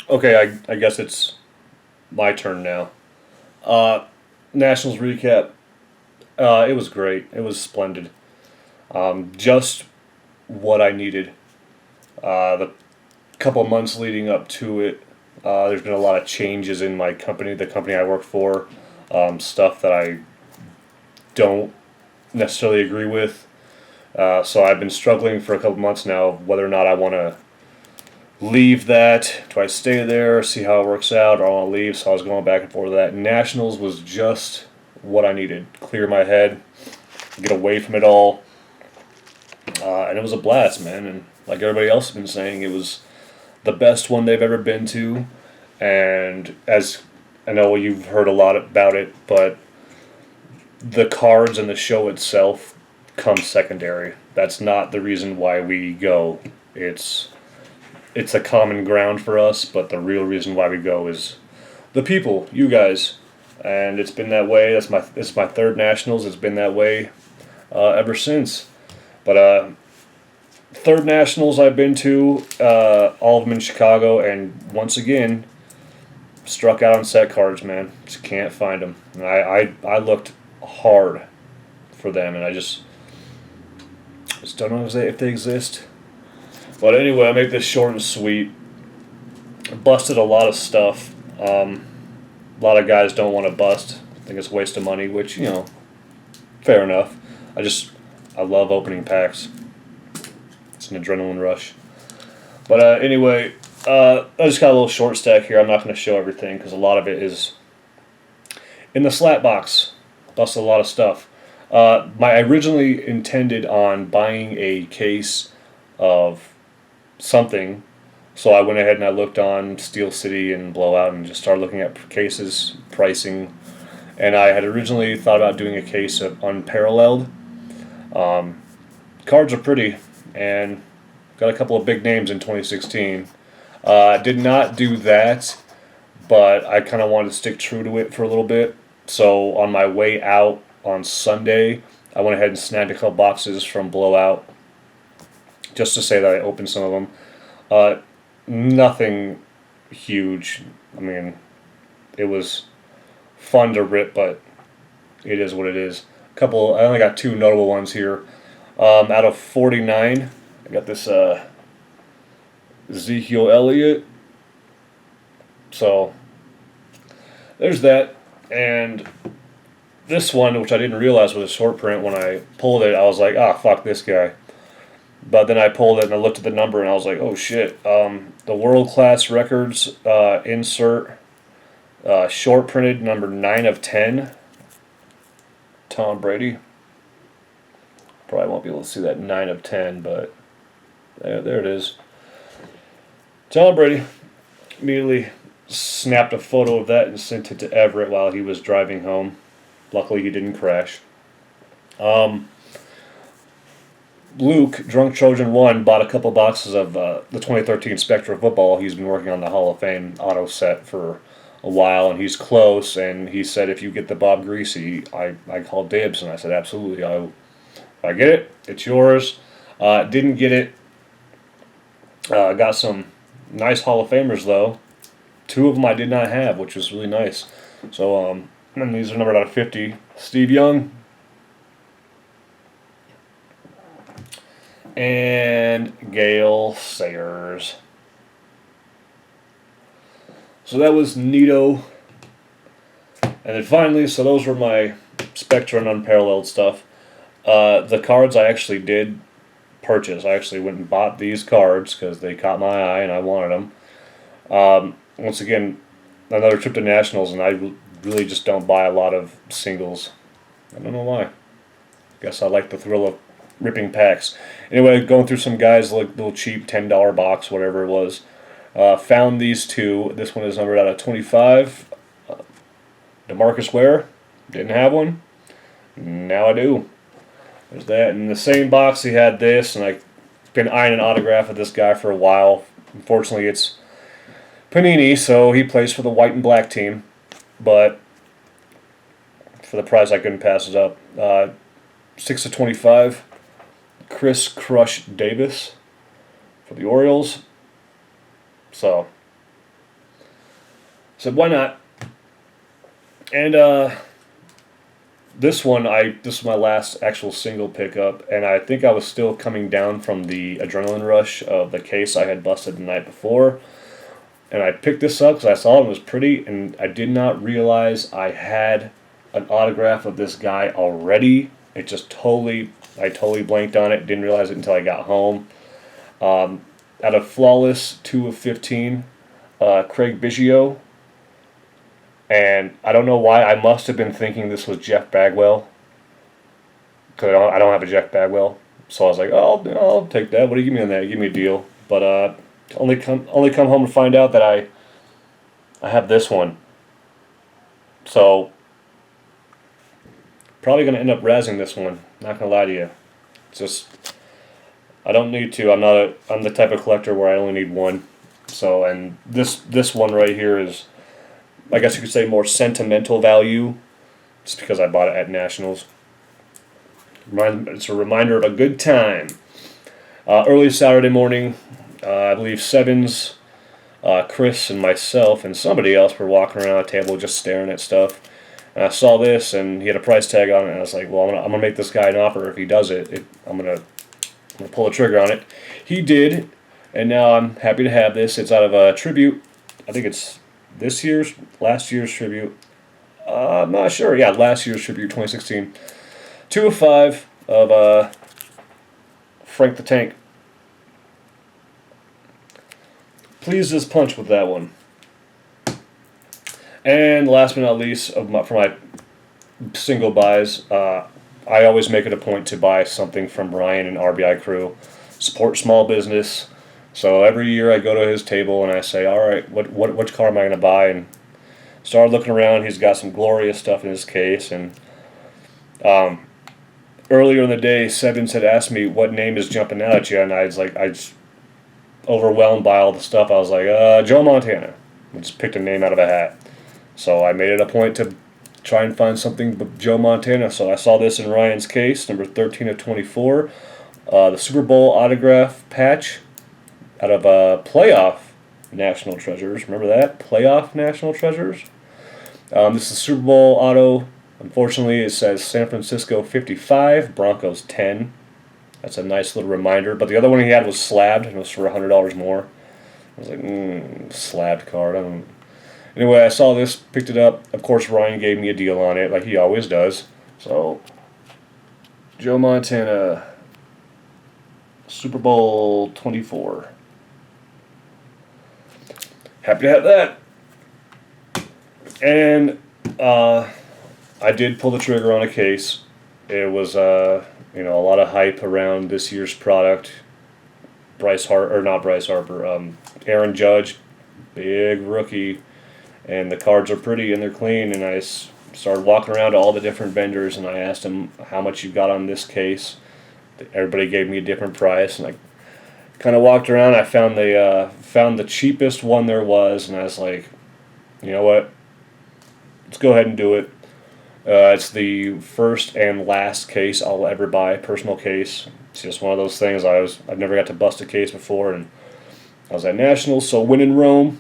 Okay, I guess it's my turn now. Uh, Nationals recap. It was great. It was splendid. Just what I needed. The couple months leading up to it, there's been a lot of changes in my company, the company I work for, stuff that I don't necessarily agree with. So I've been struggling for a couple months now whether or not I want to leave that. Do I stay there, see how it works out, or I want to leave? So I was going back and forth with that. Nationals was just what I needed. Clear my head, get away from it all. And it was a blast, man. And like everybody else has been saying, it was the best one they've ever been to. And as I know you've heard a lot about it, but the cards and the show itself come secondary. That's not the reason why we go. It's a common ground for us, but the real reason why we go is the people, you guys, and it's been that way. This is my third nationals. It's been that way ever since. But third nationals I've been to, all of them in Chicago, and once again struck out on set cards. Man, just can't find them. And I looked hard for them, and I just don't know if they exist. But anyway, I'll make this short and sweet. Busted a lot of stuff. A lot of guys don't want to bust. I think it's a waste of money, which, fair enough. I love opening packs. It's an adrenaline rush. But anyway, I just got a little short stack here. I'm not going to show everything because a lot of it is in the slat box. Busted a lot of stuff. I originally intended on buying a case of something. So I went ahead and I looked on Steel City and Blowout and just started looking at cases, pricing. And I had originally thought about doing a case of Unparalleled. Cards are pretty and got a couple of big names in 2016. Did not do that, but I kind of wanted to stick true to it for a little bit. So on my way out on Sunday, I went ahead and snagged a couple boxes from Blowout just to say that I opened some of them. Nothing huge. I mean, it was fun to rip, but it is what it is. I only got two notable ones here. Out of 49, I got this Ezekiel Elliott. So there's that. And this one, which I didn't realize was a short print, when I pulled it, I was like, fuck this guy. But then I pulled it and I looked at the number and I was like, oh shit. The World Class Records insert, short printed number 9 of 10, Tom Brady. Probably won't be able to see that 9 of 10, but there it is. Tom Brady. Immediately snapped a photo of that and sent it to Everett while he was driving home. Luckily, he didn't crash. Luke, Drunk Trojan 1, bought a couple boxes of the 2013 Spectra football. He's been working on the Hall of Fame auto set for a while, and he's close. And he said, if you get the Bob Greasy, I called dibs, and I said, absolutely. If I get it, it's yours. Didn't get it. Got some nice Hall of Famers, though. 2 of them I did not have, which was really nice. So, and these are numbered out of 50. Steve Young, and Gale Sayers. So that was neato. And then finally, so those were my Spectra and Unparalleled stuff. The cards I actually did purchase. I actually went and bought these cards because they caught my eye and I wanted them. Once again, another trip to Nationals, and I really just don't buy a lot of singles. I don't know why. Guess I like the thrill of ripping packs. Anyway, going through some guys, like little cheap $10 box, whatever it was. Found these 2. This one is numbered out of 25. DeMarcus Ware. Didn't have one. Now I do. There's that. In the same box, he had this, and I've been eyeing an autograph of this guy for a while. Unfortunately, it's Panini, so he plays for the white and black team. But for the price, I couldn't pass it up. 6 of 25. Chris Crush Davis for the Orioles. So, said, why not? And this was my last actual single pickup, and I think I was still coming down from the adrenaline rush of the case I had busted the night before. And I picked this up because I saw it and it was pretty, and I did not realize I had an autograph of this guy already. I totally blanked on it. Didn't realize it until I got home. Out of Flawless 2 of 15, Craig Biggio. And I don't know why, I must have been thinking this was Jeff Bagwell. Because I don't have a Jeff Bagwell. So I was like, oh, I'll take that. What do you give me on that? Give me a deal. But only come home to find out that I have this one. So probably going to end up razzing this one. Not going to lie to you. It's just, I don't need to. I'm the type of collector where I only need one. So, and this one right here is, I guess you could say, more sentimental value, just because I bought it at Nationals. It's a reminder of a good time. Early Saturday morning, I believe Sevens, Chris, and myself, and somebody else were walking around the table just staring at stuff. And I saw this, and he had a price tag on it, and I was like, well, I'm gonna make this guy an offer. If he does it, I'm gonna pull the trigger on it. He did, and now I'm happy to have this. It's out of a tribute. I think it's last year's tribute. I'm not sure. Yeah, last year's tribute, 2016. 2 of 5 of Frank the Tank. Pleased as punch with that one. And last but not least, for my single buys, I always make it a point to buy something from Ryan and RBI Crew. Support small business. So every year I go to his table and I say, all right, which car am I going to buy? And started looking around. He's got some glorious stuff in his case. And earlier in the day, Sevens had asked me what name is jumping out at you, and I was overwhelmed by all the stuff. I was like, Joe Montana. I just picked a name out of a hat. So I made it a point to try and find something but Joe Montana. So I saw this in Ryan's case, number 13 of 24. The Super Bowl autograph patch out of Playoff National Treasures. Remember that? Playoff National Treasures? This is Super Bowl auto. Unfortunately, it says San Francisco 55, Broncos 10. That's a nice little reminder. But the other one he had was slabbed, and it was for $100 more. I was like, slabbed card. Anyway, I saw this, picked it up. Of course, Ryan gave me a deal on it, like he always does. So, Joe Montana, Super Bowl 24. Happy to have that. And I did pull the trigger on a case. It was a lot of hype around this year's product. Aaron Judge, big rookie, and the cards are pretty and they're clean. And I started walking around to all the different vendors and I asked them how much you got on this case. Everybody gave me a different price, and I kind of walked around. I found the cheapest one there was, and I was like, you know what? Let's go ahead and do it. It's the first and last case I'll ever buy, personal case. It's just one of those things. I've never got to bust a case before, and I was at Nationals, so win in Rome,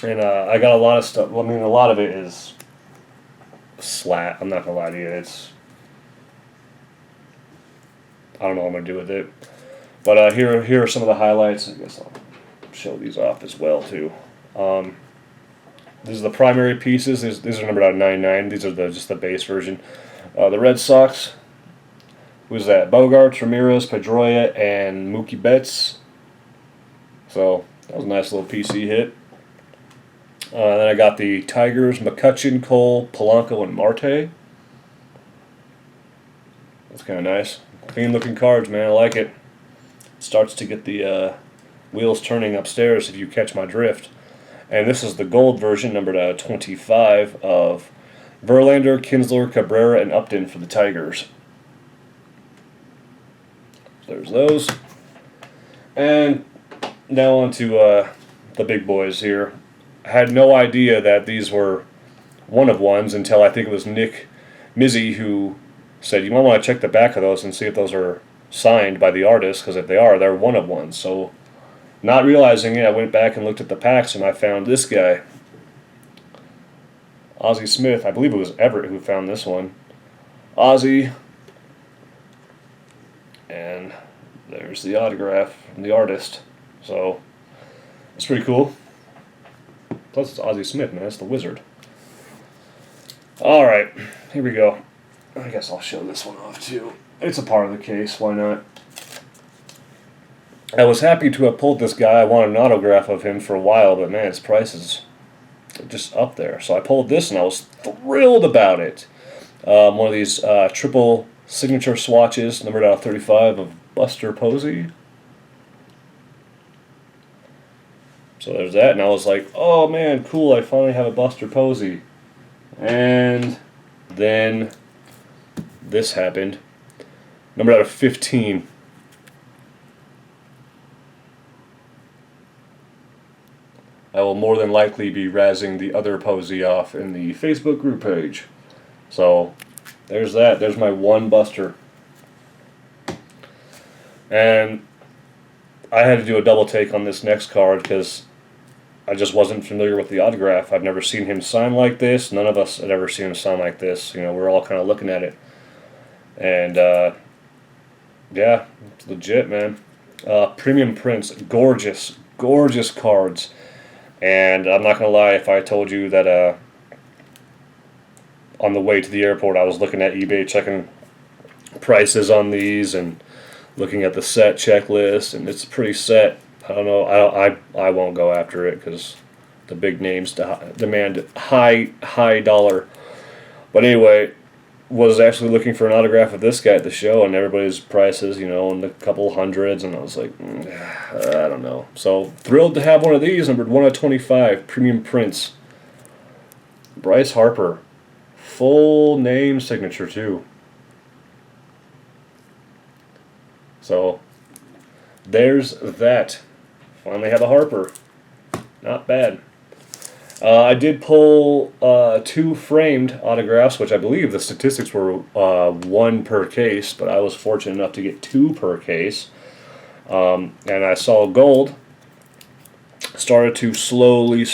and I got a lot of stuff. Well, I mean, a lot of it is slat. I'm not gonna lie to you. I don't know what I'm gonna do with it, but here are some of the highlights. I guess I'll show these off as well too. These are the primary pieces. These are numbered out of 99. These are just the base version. The Red Sox. Who's that? Bogarts, Ramirez, Pedroia, and Mookie Betts. So that was a nice little PC hit. Then I got the Tigers, McCutchen, Cole, Polanco, and Marte. That's kind of nice. Clean looking cards, man. I like it. Starts to get the wheels turning upstairs, if you catch my drift. And this is the gold version, numbered 25, of Verlander, Kinsler, Cabrera, and Upton for the Tigers. There's those. And now on to the big boys here. I had no idea that these were one-of-ones until I think it was Nick Mizzy who said, you might want to check the back of those and see if those are signed by the artist, because if they are, they're one-of-ones. So, not realizing it, I went back and looked at the packs, and I found this guy. Ozzie Smith. I believe it was Everett who found this one. Ozzie. And there's the autograph from the artist. So, it's pretty cool. Plus, it's Ozzie Smith, man. That's the Wizard. Alright, here we go. I guess I'll show this one off too. It's a part of the case, why not? I was happy to have pulled this guy. I wanted an autograph of him for a while, but man, his price is just up there. So I pulled this and I was thrilled about it. One of these triple signature swatches, numbered out of 35, of Buster Posey. So there's that, and I was like, oh man, cool, I finally have a Buster Posey. And then this happened. Numbered out of 15. I will more than likely be razzing the other Posey off in the Facebook group page. So, there's that. There's my one Buster. And I had to do a double take on this next card because I just wasn't familiar with the autograph. I've never seen him sign like this. None of us had ever seen him sign like this. You know, we're all kind of looking at it. And, yeah, it's legit, man. Premium prints. Gorgeous, gorgeous cards. And I'm not going to lie, if I told you that on the way to the airport I was looking at eBay checking prices on these and looking at the set checklist, and it's a pretty set. I don't know. I won't go after it because the big names demand high dollar. But anyway, was actually looking for an autograph of this guy at the show, and everybody's prices, you know, in the couple hundreds, and I was like, I don't know. So thrilled to have one of these, numbered 1 of 25, premium prints. Bryce Harper, full name signature too. So there's that. Finally have a Harper. Not bad. I did pull 2 framed autographs, which I believe the statistics were 1 per case, but I was fortunate enough to get 2 per case. And I saw gold. Started to slowly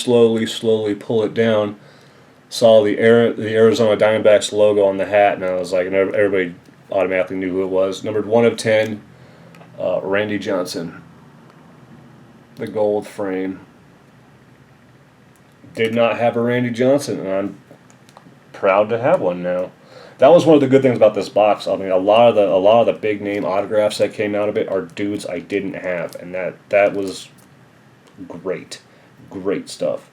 pull it down. Saw the Arizona Diamondbacks logo on the hat, and I was like, and everybody automatically knew who it was. Numbered 1 of 10, Randy Johnson. The gold frame. Did not have a Randy Johnson, and I'm proud to have one now. That was one of the good things about this box. I mean, a lot of the big name autographs that came out of it are dudes I didn't have, and that was great stuff.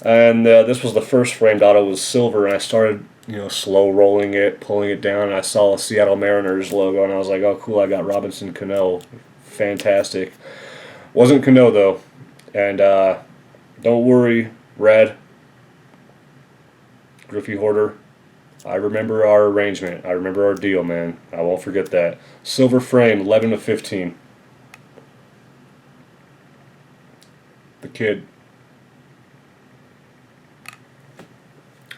And this was the first framed auto. It was silver, and I started, you know, slow rolling it, pulling it down, and I saw a Seattle Mariners logo, and I was like, oh cool, I got Robinson Cano. Fantastic. Wasn't Cano though, and don't worry, Red, Griffey Hoarder, I remember our arrangement. I remember our deal, man. I won't forget that. Silver frame, 11 of 15. The kid.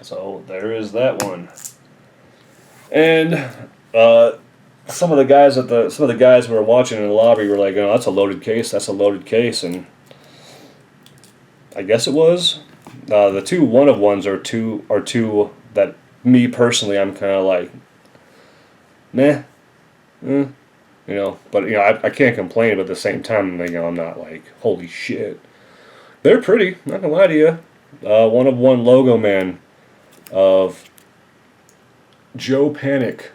So there is that one. And some of the guys who were watching in the lobby were like, "Oh, that's a loaded case. That's a loaded case," and I guess it was. The 2 one-of-ones are two that me personally I'm kind of like, meh, you know. But you know I can't complain. But at the same time, you know, I'm not like, holy shit. They're pretty. Not gonna lie to you. 1-of-1 logo man of Joe Panic.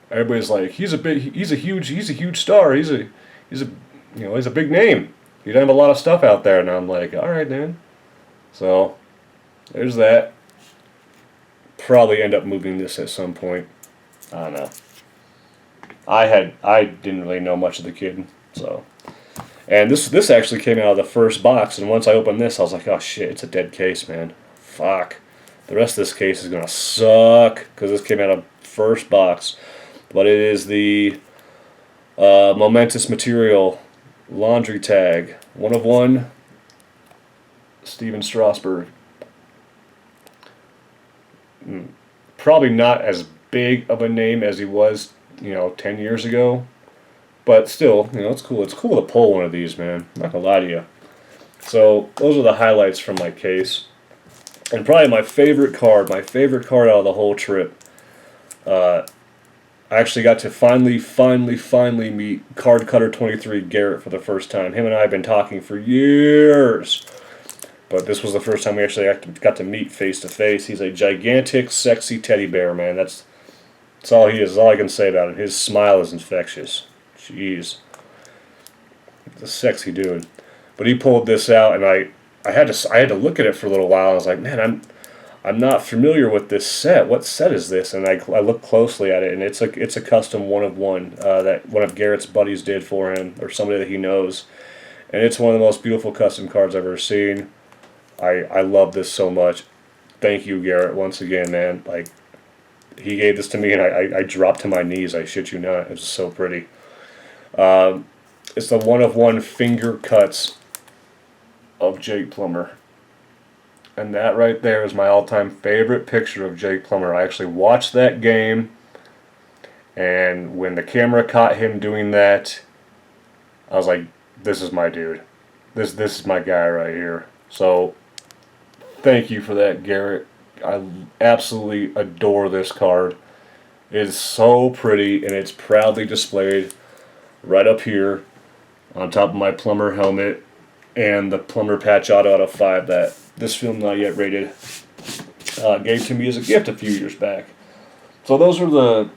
Everybody's like, he's a huge star. He's a big name. You don't have a lot of stuff out there, and I'm like, all right, man. So there's that. Probably end up moving this at some point. I don't know. I didn't really know much of the kid, so. And this actually came out of the first box, and once I opened this, I was like, oh shit, it's a dead case, man. Fuck. The rest of this case is gonna suck because this came out of first box. But it is the Momentous Material laundry tag. 1-of-1, Steven Strasburg. Probably not as big of a name as he was, 10 years ago. But still, it's cool. It's cool to pull one of these, man. I'm not gonna lie to you. So those are the highlights from my case. And probably my favorite card out of the whole trip. Uh, I actually got to finally meet Card Cutter 23 Garrett for the first time. Him and I have been talking for years. But this was the first time we actually got to meet face to face. He's a gigantic, sexy teddy bear, man. That's all he is. That's all I can say about him. His smile is infectious. Jeez. He's a sexy dude. But he pulled this out, and I had to look at it for a little while. I was like, man, I'm not familiar with this set. What set is this? And I looked closely at it, and it's a custom one of one that one of Garrett's buddies did for him, or somebody that he knows. And it's one of the most beautiful custom cards I've ever seen. I love this so much. Thank you, Garrett, once again, man. Like, he gave this to me, and I dropped to my knees. I shit you not. It was so pretty. It's the one of one finger cuts of Jake Plummer. And that right there is my all-time favorite picture of Jake Plummer. I actually watched that game, and when the camera caught him doing that, I was like, this is my dude. This is my guy right here. So, thank you for that, Garrett. I absolutely adore this card. It is so pretty, and it's proudly displayed right up here on top of my Plummer helmet and the Plummer patch auto out of 5 that this film not yet rated gave to me as a gift a few years back. So those are the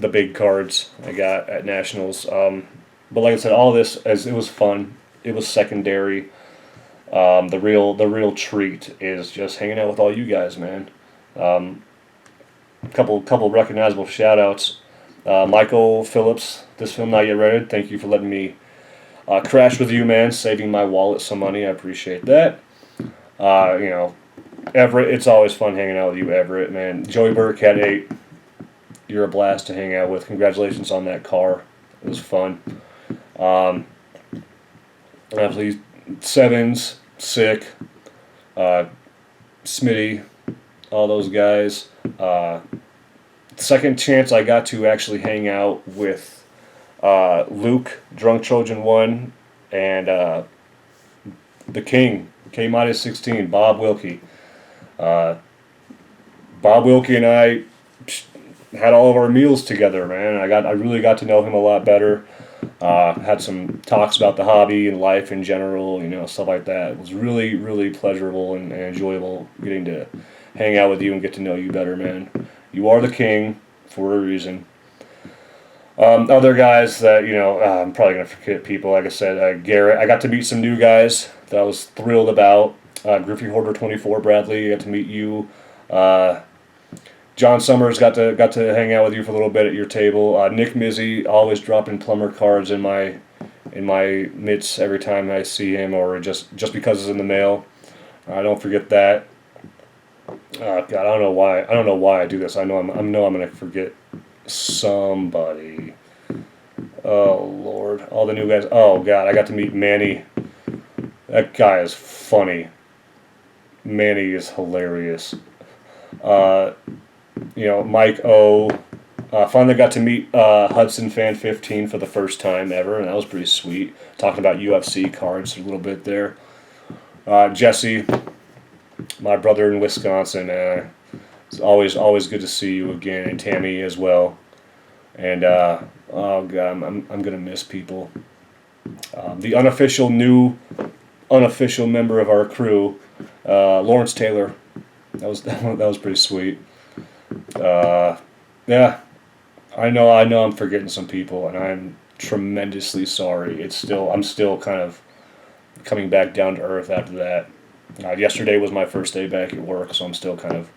big cards I got at Nationals. But like I said, all this it was fun. It was secondary. The real treat is just hanging out with all you guys, man. Couple recognizable shout outs. Michael Phillips, this film not yet rated. Thank you for letting me crash with you, man. Saving my wallet some money. I appreciate that. Everett, it's always fun hanging out with you, Everett, man. Joey Burke had 8. You're a blast to hang out with. Congratulations on that car. It was fun. Absolutely, Sevens, Sick, Smitty, all those guys. Second chance I got to actually hang out with Luke, Drunk Trojan 1, and the King, K-16, Bob Wilkie. Bob Wilkie and I had all of our meals together, man. I really got to know him a lot better. Had some talks about the hobby and life in general, stuff like that. It was really, really pleasurable and enjoyable getting to hang out with you and get to know you better, man. You are the king for a reason. Other guys that, I'm probably going to forget people. Like I said, Garrett. I got to meet some new guys that I was thrilled about. Griffey Hoarder 24, Bradley. I got to meet you. John Summers got to hang out with you for a little bit at your table. Nick Mizzy, always dropping Plummer cards in my mitts every time I see him, or just because it's in the mail. Don't forget that. God, I don't know why I do this. I know I'm gonna forget somebody. Oh Lord, all the new guys. Oh God, I got to meet Manny. That guy is funny. Manny is hilarious. Mike O. Finally got to meet Hudson Fan 15 for the first time ever, and that was pretty sweet. Talking about UFC cards a little bit there. Jesse, my brother in Wisconsin. It's always good to see you again, and Tammy as well. And oh God, I'm gonna miss people. The unofficial member of our crew, Lawrence Taylor. That was pretty sweet. Yeah, I know I'm forgetting some people, and I'm tremendously sorry. I'm still kind of coming back down to earth after that. Yesterday was my first day back at work, so I'm still kind of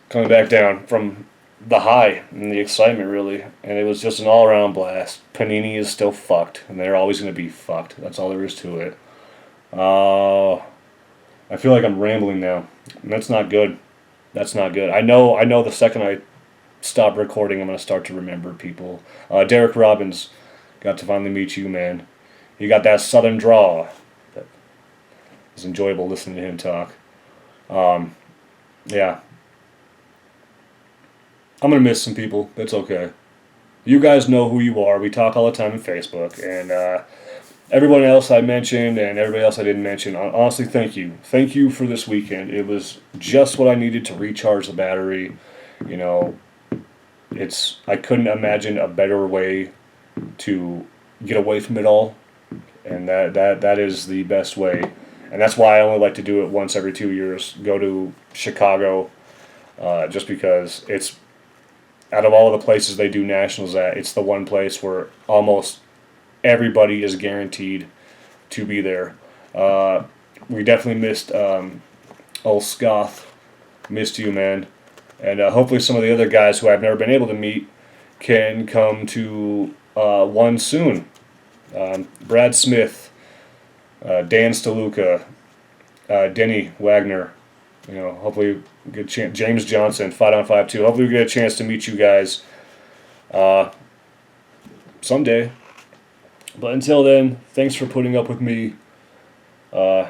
coming back down from the high and the excitement, really. And it was just an all-around blast. Panini is still fucked, and they're always going to be fucked. That's all there is to it. I feel like I'm rambling now, and that's not good. That's not good. I know the second I stop recording, I'm going to start to remember people. Derek Robbins, got to finally meet you, man. He got that southern draw. It was enjoyable listening to him talk. Yeah. I'm going to miss some people. It's okay. You guys know who you are. We talk all the time on Facebook, and everyone else I mentioned and everybody else I didn't mention, honestly, thank you. Thank you for this weekend. It was just what I needed to recharge the battery. You know, I couldn't imagine a better way to get away from it all, and that is the best way. And that's why I only like to do it once every 2 years. Go to Chicago, just because it's out of all the places they do nationals at, it's the one place where almost everybody is guaranteed to be there. We definitely missed old Scoth. Missed you, man. And hopefully some of the other guys who I've never been able to meet can come to one soon. Brad Smith, Dan Staluka, Denny Wagner. You know, hopefully get chance. James Johnson, 5 on 5 too. Hopefully we get a chance to meet you guys someday. But until then, thanks for putting up with me. And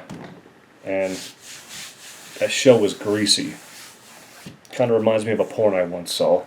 that show was greasy. Kind of reminds me of a porn I once saw.